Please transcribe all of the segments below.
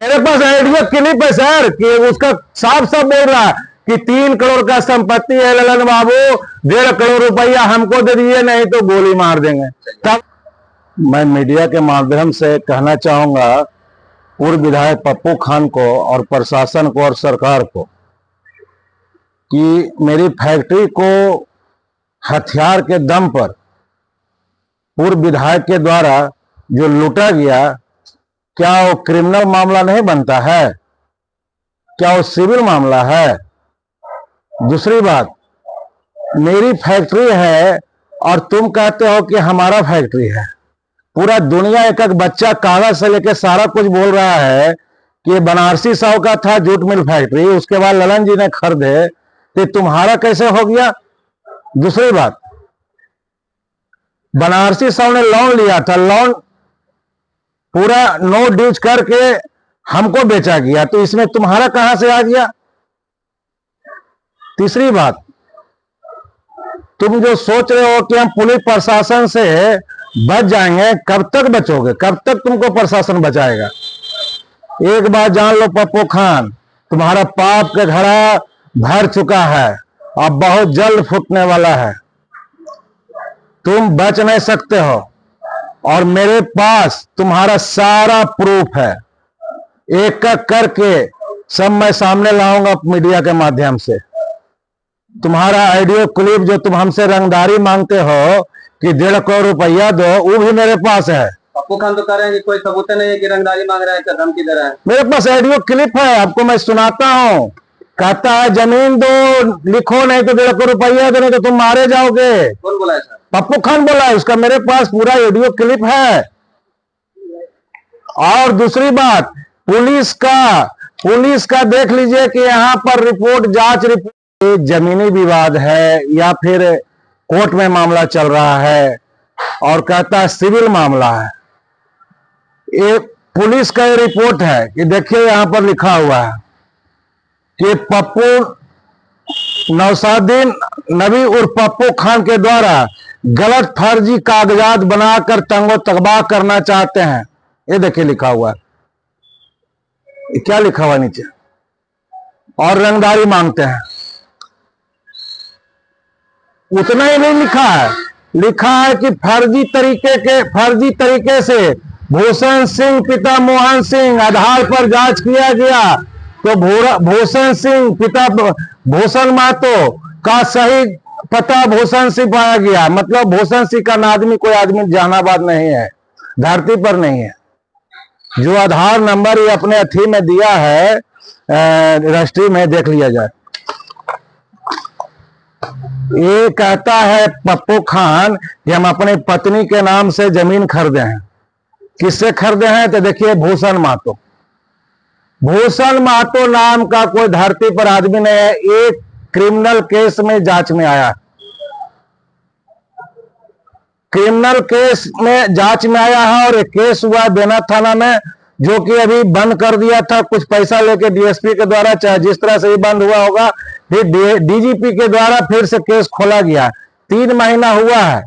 मेरे पास audio clip है sir कि उसका साफ साफ बोल रहा है कि 3 करोड़ का संपत्ति है ललन बाबू, 1.5 करोड़ रुपया हमको दे दिए, नहीं तो गोली मार देंगे। तब मैं मीडिया के माध्यम से कहना चाहूंगा पूर्व विधायक पप्पू खान को और प्रशासन को और सरकार को कि मेरी फैक्ट्री को हथियार के दम पर पूर्व विधायक के द्वारा जो लूटा गया, क्या वो क्रिमिनल मामला नहीं बनता है? क्या वो सिविल मामला है? दूसरी बात, मेरी फैक्ट्री है और तुम कहते हो कि हमारा फैक्ट्री है। पूरा दुनिया एक एक बच्चा कागज से लेकर सारा कुछ बोल रहा है कि बनारसी साहू का था जूट मिल फैक्ट्री, उसके बाद ललन जी ने खरीदे, तो तुम्हारा कैसे हो गया? दूसरी बात, बनारसी साहू ने लोन लिया था, लोन पूरा नो ड्यूज करके हमको बेचा गया, तो इसमें तुम्हारा कहां से आ गया? तीसरी बात, तुम जो सोच रहे हो कि हम पुलिस प्रशासन से बच जाएंगे, कब तक बचोगे? कब तक तुमको प्रशासन बचाएगा? एक बात जान लो पप्पू खान, तुम्हारा पाप का घड़ा भर चुका है, अब बहुत जल्द फूटने वाला है। तुम बच नहीं सकते हो और मेरे पास तुम्हारा सारा प्रूफ है, एक एक करके सब मैं सामने लाऊंगा मीडिया के माध्यम से। तुम्हारा ऑडियो क्लिप जो तुम हमसे रंगदारी मांगते हो कि 1.5 करोड़ रुपया दो, वो भी मेरे पास है। पप्पू खान तो कह रहे हैं कि कोई सबूत नहीं है कि रंगदारी मांग रहा है, क्या धमकी दे रहा है। मेरे पास ऑडियो क्लिप है, आपको मैं सुनाता हूँ। कहता है जमीन दो, लिखो, नहीं तो 1.5 करोड़ रुपया दो, नहीं तो तुम मारे जाओगे। कौन बोला है सर? पप्पू खान बोला है, उसका मेरे पास पूरा ऑडियो क्लिप है। और दूसरी बात, पुलिस का देख लीजिए कि यहाँ पर रिपोर्ट, जांच रिपोर्ट, जमीनी विवाद है या फिर कोर्ट में मामला चल रहा है, और कहता है सिविल मामला है। ये पुलिस का ये रिपोर्ट है कि देखिए यहां पर लिखा हुआ है कि पप्पू नौशादीन नबी उर्फ पप्पू खान के द्वारा गलत फर्जी कागजात बनाकर तंगो तगबा करना चाहते हैं। ये देखिए लिखा हुआ है, ये क्या लिखा हुआ नीचे, और रंगदारी मांगते हैं। उतना ही नहीं लिखा है, लिखा है कि फर्जी तरीके से भूषण सिंह पिता मोहन सिंह आधार पर जांच किया गया, तो भूषण सिंह पिता भूषण महतो का सही पता भूषण सिंह पाया गया। मतलब भूषण सिंह का आदमी कोई आदमी जहानाबाद नहीं है, धरती पर नहीं है। जो आधार नंबर ये अपने अथी में दिया है, रजिस्ट्री में देख लिया जाए। ये कहता है पप्पू खान कि हम अपनी पत्नी के नाम से जमीन खरीदे हैं। किससे खरीदे हैं? तो देखिए भूषण महतो नाम का कोई धरती पर आदमी नहीं है। एक क्रिमिनल केस में जांच में आया, क्रिमिनल केस में जांच में आया है, और एक केस हुआ बेना थाना में, जो कि अभी बंद कर दिया था कुछ पैसा लेके डीएसपी के द्वारा, चाहे जिस तरह से ये बंद हुआ होगा, फिर डीजीपी के द्वारा फिर से केस खोला गया। 3 महीना हुआ है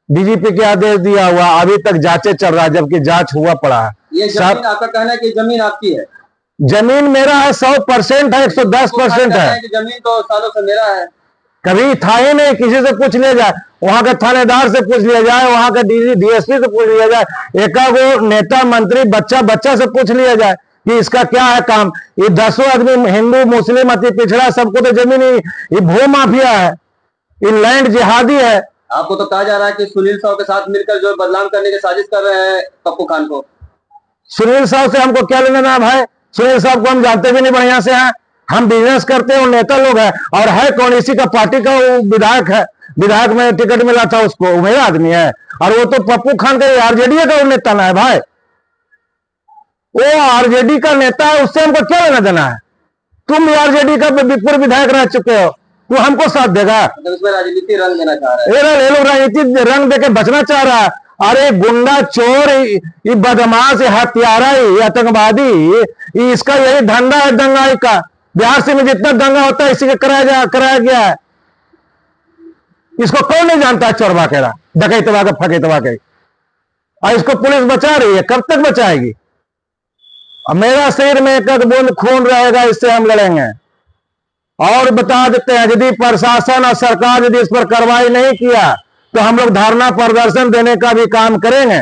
डीजीपी के आदेश दिया हुआ, अभी तक जांचें चल रहा है, जबकि जांच हुआ पड़ा है। ये जमीन आपका कहना है कि जमीन आपकी है? जमीन मेरा है, 100% है, 110% है। जमीन तो सालों से मेरा है। कभी था ही नहीं, किसी से पूछ लिया जाए, वहां के थानेदार से पूछ लिया जाए, वहां के डीएसपी से पूछ लिया जाए, एकागो नेता मंत्री बच्चा से पूछ लिया जाए कि इसका क्या है काम। ये 10 आदमी हिंदू मुस्लिम अति पिछड़ा, सबको तो जमीन, ये भू माफिया है, ये लैंड जिहादी है। आपको तो कहा जा रहा है कि सुनील साहू के साथ मिलकर जो बदनाम करने की साजिश कर रहे हैं पप्पू खान को। सुनील साहू से हमको क्या लेना है भाई? सुनील साहब को हम जानते भी नहीं बढ़िया से हैं, हम बिजनेस करते हैं, वो नेता लोग हैं। और है कौन? इसी का पार्टी का वो विधायक है, विधायक में टिकट मिला था उसको, वो मेरा आदमी है। और वो तो पप्पू खान का आरजेडी का वो नेता ना है भाई, वो आरजेडी का नेता है, उससे हमको क्या लेना देना है? तुम आरजेडी का पूर्व विधायक रह चुके हो, वो हमको साथ देगा? तो उसमें राजनीति रंग देना चाह रहा है। ये लोग राजनीति रंग देके बचना चाह रहा है। अरे गुंडा, चोर, ये बदमाश, हत्यारा, ये आतंकवादी, इसका यही धंधा है दंगाई का। बिहार से में जितना दंगा होता है इसी का कराया गया है। इसको कौन नहीं जानता है? चोरबा केरा, डकैतवा का, फकैतवा के। और इसको पुलिस बचा रही है, कब तक बचाएगी? अब मेरा शरीर में एक बूंद खून रहेगा, इससे हम लड़ेंगे। और बता देते हैं, यदि प्रशासन और सरकार यदि इस पर कार्रवाई नहीं किया तो हम लोग धरना प्रदर्शन देने का भी काम करेंगे।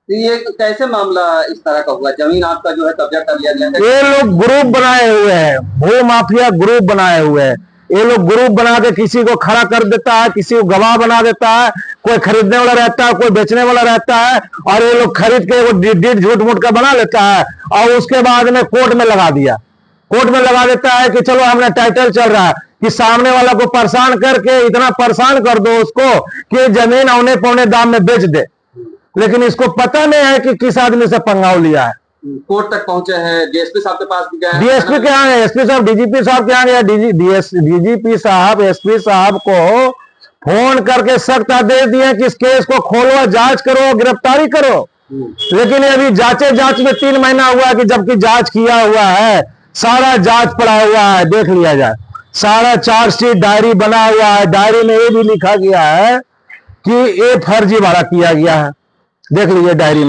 तो ये कैसे मामला इस तरह का हुआ? जमीन आपका जो है कब्जा कर लिया गया है? ये लोग ग्रुप बनाए हुए हैं, भू माफिया ग्रुप बनाए हुए हैं। ये लोग ग्रुप बना के किसी को खड़ा कर देता है, किसी को गवाह बना देता है, कोई खरीदने वाला रहता है, कोई बेचने वाला रहता है, और ये लोग खरीद के वो डीड झूठ मूठ का बना लेता है और उसके बाद में कोर्ट में लगा दिया। कोर्ट में लगा देता है कि चलो हमने टाइटल चल रहा है, कि सामने वाला को परेशान करके इतना परेशान कर दो उसको कि जमीन औने पौने दाम में बेच दे। लेकिन इसको पता नहीं है कि किस आदमी से पंगाव लिया है। कोर्ट तक पहुंचे हैं, डीएसपी साहब के पास भी गए हैं? डीएसपी के यहाँ, एसपी साहब, डीजीपी साहब के यहाँ गया। डीजीपी साहब एसपी साहब को फोन करके सख्त आदेश दिए कि इस केस को खोलो, जांच करो, गिरफ्तारी करो। लेकिन अभी जांच में 3 महीना हुआ है, कि जबकि जांच किया हुआ है, सारा जांच पड़ा हुआ है, देख लिया जाए। सारा चार्जशीट डायरी बना हुआ है, डायरी में ये भी लिखा गया है कि ये फर्जीवाड़ा किया गया है। देख लीजिए डायरी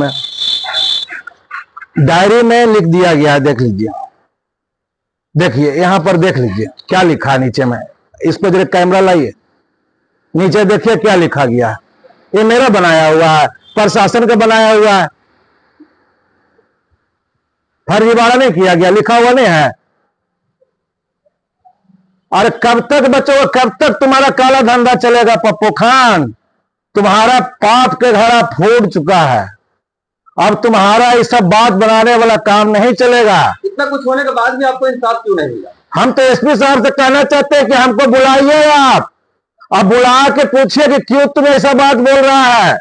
में लिख दिया गया है, देख लीजिए। देखिए यहां पर देख लीजिए क्या लिखा है नीचे में। इस पर जरा कैमरा लाइए, नीचे देखिए क्या लिखा गया है। ये मेरा बनाया हुआ है, प्रशासन का बनाया हुआ है, फर्जीवाड़ा नहीं किया गया, लिखा हुआ नहीं है। और कब तक बचोगे, कब तक तुम्हारा काला धंधा चलेगा? पप्पू खान, तुम्हारा पाप के घड़ा फूट चुका है, अब तुम्हारा ये सब बात बनाने वाला काम नहीं चलेगा। इतना कुछ होने के बाद भी आपको इंसाफ क्यों नहीं मिला? हम तो एसपी साहब से कहना चाहते हैं कि हमको बुलाइए आप, अब बुला के पूछिए कि क्यों तुम ऐसा बात बोल रहा है,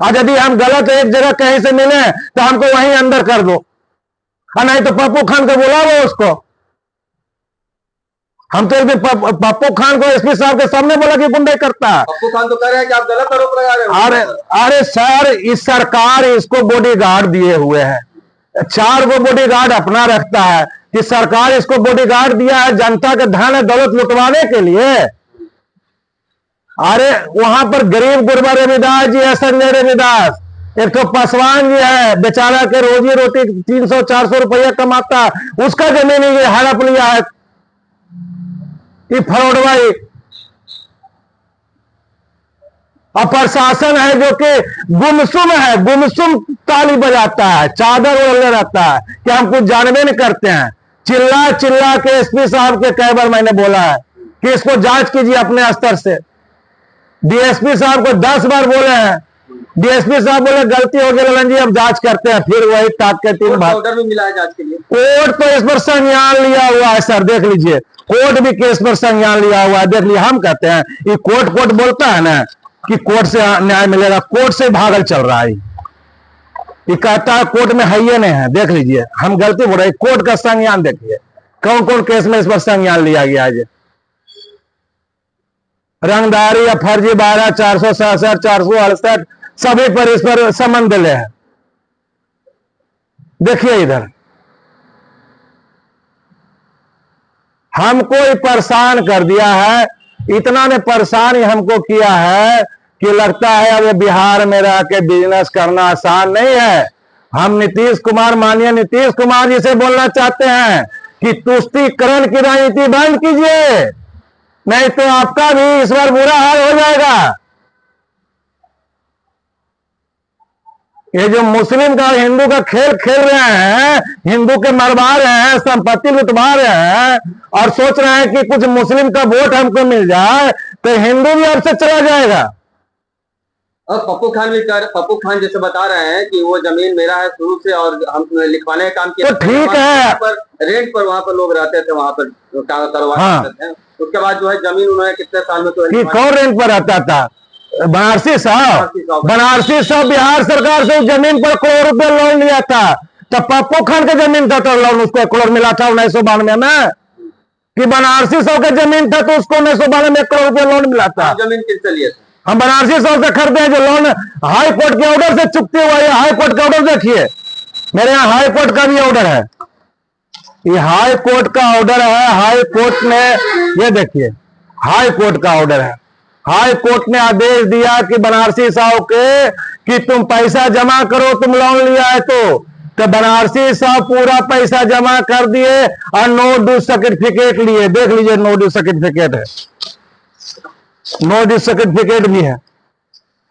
और यदि हम गलत एक जगह कहीं से मिले तो हमको वहीं अंदर कर दो, और नहीं तो पप्पू खान को बुलाओ उसको। हम तो एक दिन पप्पू खान को एसपी साहब के सामने बोला कि गुंडे करता है। पप्पू खान तो कह रहे हैं कि आप गलत आरोप लगा रहे हो। अरे सर, इस सरकार इसको बॉडीगार्ड दिए हुए है, 4 गो बॉडीगार्ड अपना रखता है, कि सरकार इसको बॉडीगार्ड दिया है जनता के धन दौलत लुटवाने के लिए। अरे वहां पर गरीब गुरबा रविदास जी है, संजय रविदास, एक तो पासवान जी है, बेचारा के रोजी रोटी 300-400 रुपया कमाता है, उसका जमीन ही हड़प लिया है फरोडवाई। और प्रशासन है जो कि गुमसुम है, गुमसुम ताली बजाता है, चादर ओढ़े रहता है कि हम कुछ जानबे नहीं करते हैं। चिल्ला चिल्ला के एसपी साहब के कई बार मैंने बोला है कि इसको जांच कीजिए अपने स्तर से। डीएसपी साहब को 10 बार बोले हैं, डीएसपी साहब बोले गलती हो गई ललन जी, अब जांच करते हैं। फिर वही टाक के 3 बार ऑर्डर भी मिला है जांच के लिए। कोर्ट तो इस पर संज्ञान लिया हुआ है सर, देख लीजिए, कोर्ट भी केस पर संज्ञान लिया हुआ है, देख लीजिए। हम कहते हैं ये कोर्ट बोलता है ना कि कोर्ट से न्याय मिलेगा, कोर्ट से भागल चल रहा है। ये कहता है कोर्ट में है ये नहीं है, देख लीजिए। हम गलती बोल रहे हैं, कोर्ट का संज्ञान देखिए, कौन कौन केस में इस पर संज्ञान लिया गया है। रंगदारी या फर्जी 12, 467, 468 सभी पर इस पर समन दिले हैं। देखिए इधर हमको परेशान कर दिया है, इतना ने परेशान ही हमको किया है कि लगता है अब बिहार में रह के बिजनेस करना आसान नहीं है। हम नीतीश कुमार, माननीय नीतीश कुमार जी से बोलना चाहते हैं कि तुष्टीकरण की राजनीति बंद कीजिए, नहीं तो आपका भी इस बार बुरा हाल हो जाएगा। ये जो मुस्लिम का हिंदू का खेल खेल रहे हैं, हिंदू के मरवा रहे हैं, संपत्ति लुटवा रहे हैं, और सोच रहे हैं कि कुछ मुस्लिम का वोट हमको मिल जाए तो हिंदू भी आपसे चला जाएगा। और पप्पू खान जैसे बता रहे हैं कि वो जमीन मेरा है शुरू से, और हम लिखवाने का काम किया तो ठीक है, पर रेंट पर वहां पर लोग रहते थे, वहां पर करवा थे। उसके बाद जो है जमीन उन्होंने कितने साल में तो कौन रेंट पर रहता था? बनारसी साहब बिहार सरकार से जमीन पर करोड़ रुपया लोन लिया था, तब पप्पू खान के जमीन था तो लोन उसको 1 करोड़ मिला था 1992 में, कि बनारसी साहब का जमीन था तो उसको 1992 में 1 करोड़ रुपया लोन मिला था। जमीन किससे लिए थे? हम बनारसी साहब से खरीदे हैं, जो लोन हाई कोर्ट के ऑर्डर से चुकती हुआ है। हाई कोर्ट का ऑर्डर देखिए, मेरे यहाँ हाई कोर्ट का भी ऑर्डर है, ये हाई कोर्ट का ऑर्डर है। हाई कोर्ट ने, ये देखिए हाई कोर्ट का ऑर्डर है। हाई कोर्ट ने आदेश दिया कि बनारसी साहब के कि तुम पैसा जमा करो, तुम लोन लिया है तो तो बनारसी साहब पूरा पैसा जमा कर दिए और नो ड्यू सर्टिफिकेट लिए। देख लीजिए, नो ड्यू सर्टिफिकेट है, नो ड्यू सर्टिफिकेट भी है,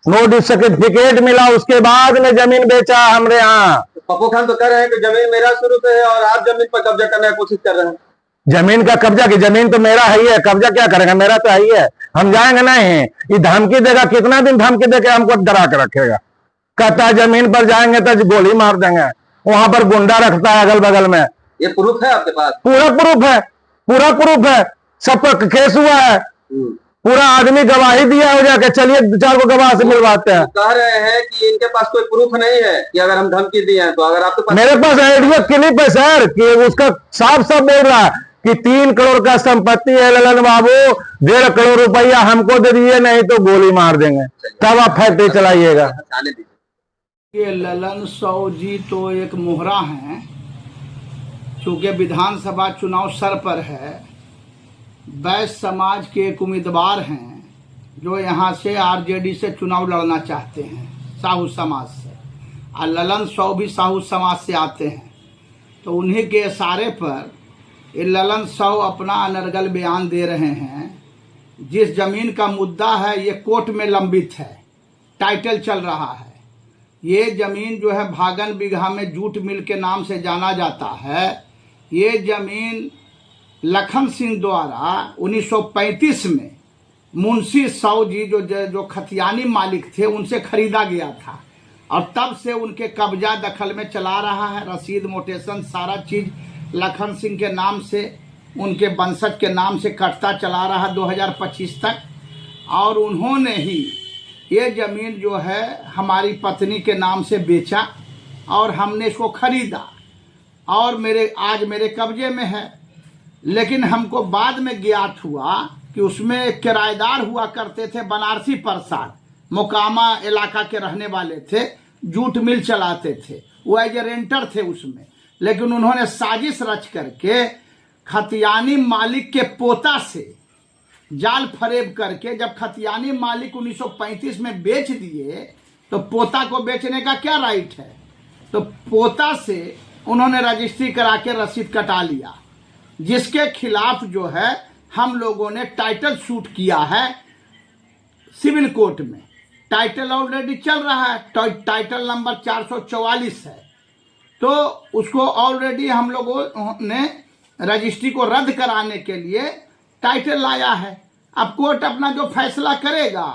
नो ड्यू सर्टिफिकेट मिला। उसके बाद में जमीन बेचा हमरे यहाँ। पप्पू खान तो कह रहे हैं कि जमीन मेरा शुरू से है और आप जमीन पर कब्जा करने की कोशिश कर रहे हैं। जमीन का कब्जा की, जमीन तो मेरा है ही है, कब्जा क्या करेंगे, मेरा तो है ही है। हम जाएंगे नहीं, ये धमकी देगा, कितना दिन धमकी देके हमको डरा के रखेगा। कहता है जमीन पर जाएंगे तो गोली मार देंगे। वहां पर गुंडा रखता है अगल बगल में। ये प्रूफ है आपके पास? पूरा प्रूफ है, पूरा प्रूफ है, सब पर केस हुआ है। पूरा आदमी गवाही दिया हो जाके, चलिए 2-4 को गवाह से मिलवाते हैं। कह रहे हैं कि इनके पास कोई प्रूफ नहीं है कि अगर हम धमकी दिए हैं तो। अगर आपके पास, मेरे पास ऑडियो क्लिप है सर, कि उसका साफ साफ बोल रहा है कि 3 करोड़ का संपत्ति है ललन बाबू, 1.5 करोड़ रुपया हमको दे दिए, नहीं तो गोली मार देंगे, तब आप फैक्ट्री चलाइएगा। ये ललन साहू जी तो एक मोहरा हैं, चूंकि विधानसभा चुनाव सर पर है। वैश्य समाज के एक उम्मीदवार हैं जो यहाँ से आरजेडी से चुनाव लड़ना चाहते हैं, साहू समाज से। और ललन साहू भी साहू समाज से आते हैं, तो उन्हीं के इशारे पर ये ललन साहू अपना अनर्गल बयान दे रहे हैं। जिस जमीन का मुद्दा है ये कोर्ट में लंबित है, टाइटल चल रहा है। ये जमीन जो है भागन बीघा में जूट मिल के नाम से जाना जाता है। ये जमीन लखन सिंह द्वारा 1935 में मुंशी साहू जी जो खतियानी मालिक थे उनसे खरीदा गया था, और तब से उनके कब्जा दखल में चला रहा है। रसीद मोटेशन सारा चीज लखन सिंह के नाम से, उनके वंशज के नाम से कटता चला रहा 2025 तक। और उन्होंने ही ये ज़मीन जो है हमारी पत्नी के नाम से बेचा और हमने इसको खरीदा और आज मेरे कब्जे में है। लेकिन हमको बाद में ज्ञात हुआ कि उसमें एक किराएदार हुआ करते थे, बनारसी प्रसाद, मोकामा इलाका के रहने वाले थे, जूट मिल चलाते थे, वो एज रेंटर थे उसमें। लेकिन उन्होंने साजिश रच करके खतियानी मालिक के पोता से जाल फरेब करके, जब खतियानी मालिक 1935 में बेच दिए तो पोता को बेचने का क्या राइट है, तो पोता से उन्होंने रजिस्ट्री करा के रसीद कटा लिया, जिसके खिलाफ जो है हम लोगों ने टाइटल शूट किया है सिविल कोर्ट में। टाइटल ऑलरेडी चल रहा है, टाइटल नंबर 444 है। तो उसको ऑलरेडी हम लोगों ने रजिस्ट्री को रद्द कराने के लिए टाइटल लाया है। अब कोर्ट अपना जो फैसला करेगा